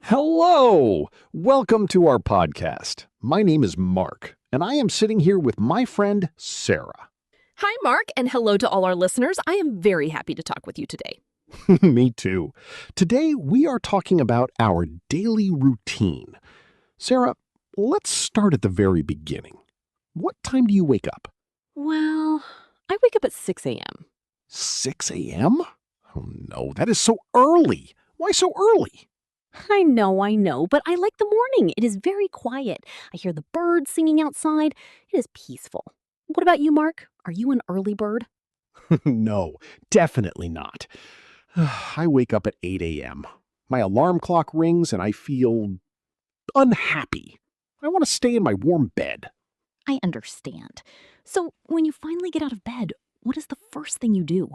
Hello! Welcome to our podcast. My name is Mark, and I am sitting here with my friend Sarah. Hi, Mark, and hello to all our listeners. I am very happy to talk with you today. Me too. Today we are talking about our daily routine. Sarah, let's start at the very beginning. What time do you wake up? Well, I wake up at 6 a.m. 6 a.m.? Oh no, that is so early. Why so early? I know, but I like the morning. It is very quiet. I hear the birds singing outside. It is peaceful. What about you, Mark? Are you an early bird? No, definitely not. I wake up at 8 a.m. My alarm clock rings and I feel unhappy. I want to stay in my warm bed. I understand. So, when you finally get out of bed, what is the first thing you do?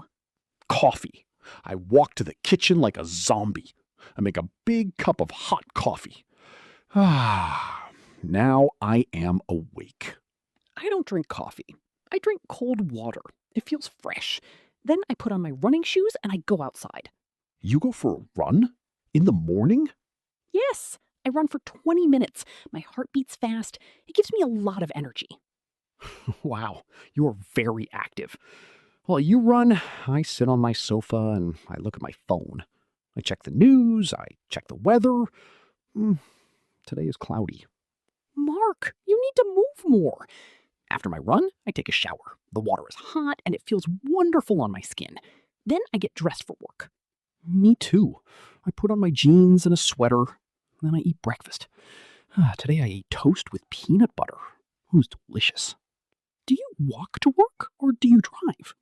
Coffee. I walk to the kitchen like a zombie. I make a big cup of hot coffee. Now I am awake. I don't drink coffee. I drink cold water. It feels fresh. Then I put on my running shoes and I go outside. You go for a run? In the morning? Yes, I run for 20 minutes. My heart beats fast. It gives me a lot of energy. Wow, you're very active. While you run, I sit on my sofa and I look at my phone. I check the news, I check the weather. Today is cloudy. Mark, you need to move more. After my run, I take a shower. The water is hot and it feels wonderful on my skin. Then I get dressed for work. Me too. I put on my jeans and a sweater. Then I eat breakfast. Today I ate toast with peanut butter. It was delicious. Do you walk to work or do you drive?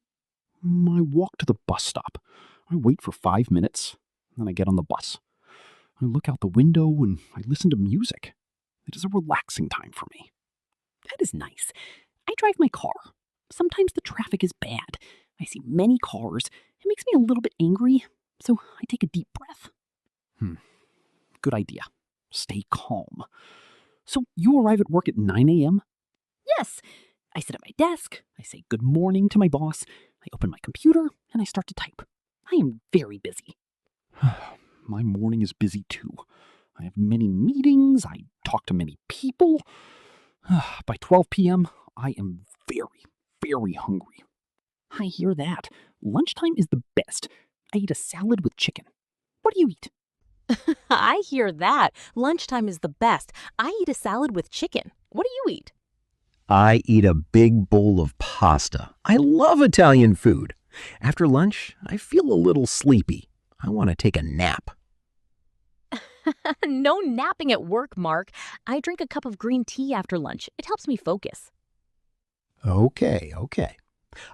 I walk to the bus stop. I wait for 5 minutes. Then I get on the bus. I look out the window and I listen to music. It is a relaxing time for me. That is nice. I drive my car. Sometimes the traffic is bad. I see many cars. It makes me a little bit angry, so I take a deep breath. Good idea. Stay calm. So you arrive at work at 9 a.m.? Yes. I sit at my desk. I say good morning to my boss. I open my computer and I start to type. I am very busy. My morning is busy too. I have many meetings. I talk to many people. By 12 p.m., I am very, very hungry. I hear that. Lunchtime is the best. I eat a salad with chicken. What do you eat? I hear that. Lunchtime is the best. I eat a salad with chicken. What do you eat? I eat a big bowl of pasta. I love Italian food. After lunch, I feel a little sleepy. I want to take a nap. No napping at work, Mark. I drink a cup of green tea after lunch. It helps me focus. Okay.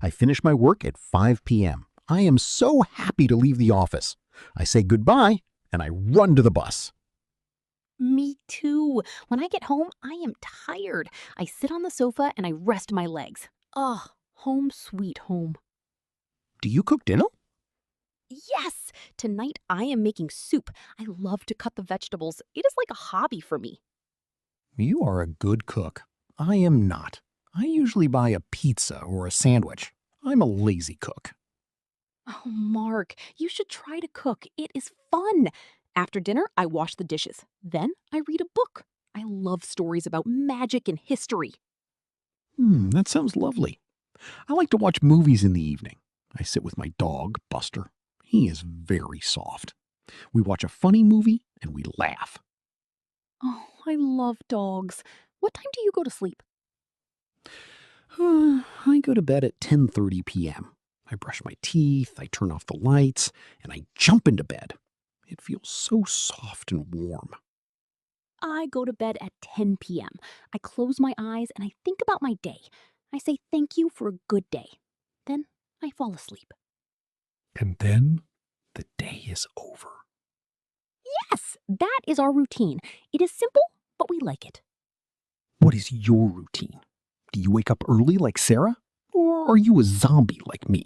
I finish my work at 5 p.m. I am so happy to leave the office. I say goodbye and I run to the bus. Me too. When I get home, I am tired. I sit on the sofa and I rest my legs. Home sweet home. Do you cook dinner? Yes! Tonight I am making soup. I love to cut the vegetables. It is like a hobby for me. You are a good cook. I am not. I usually buy a pizza or a sandwich. I'm a lazy cook. Oh, Mark, you should try to cook. It is fun. After dinner, I wash the dishes. Then I read a book. I love stories about magic and history. That sounds lovely. I like to watch movies in the evening. I sit with my dog, Buster. He is very soft. We watch a funny movie and we laugh. Oh, I love dogs. What time do you go to sleep? I go to bed at 10:30 p.m. I brush my teeth, I turn off the lights, and I jump into bed. It feels so soft and warm. I go to bed at 10 p.m. I close my eyes and I think about my day. I say thank you for a good day. Then I fall asleep. And then the day is over. Yes, that is our routine. It is simple, but we like it. What is your routine? Do you wake up early like Sarah? Or are you a zombie like me?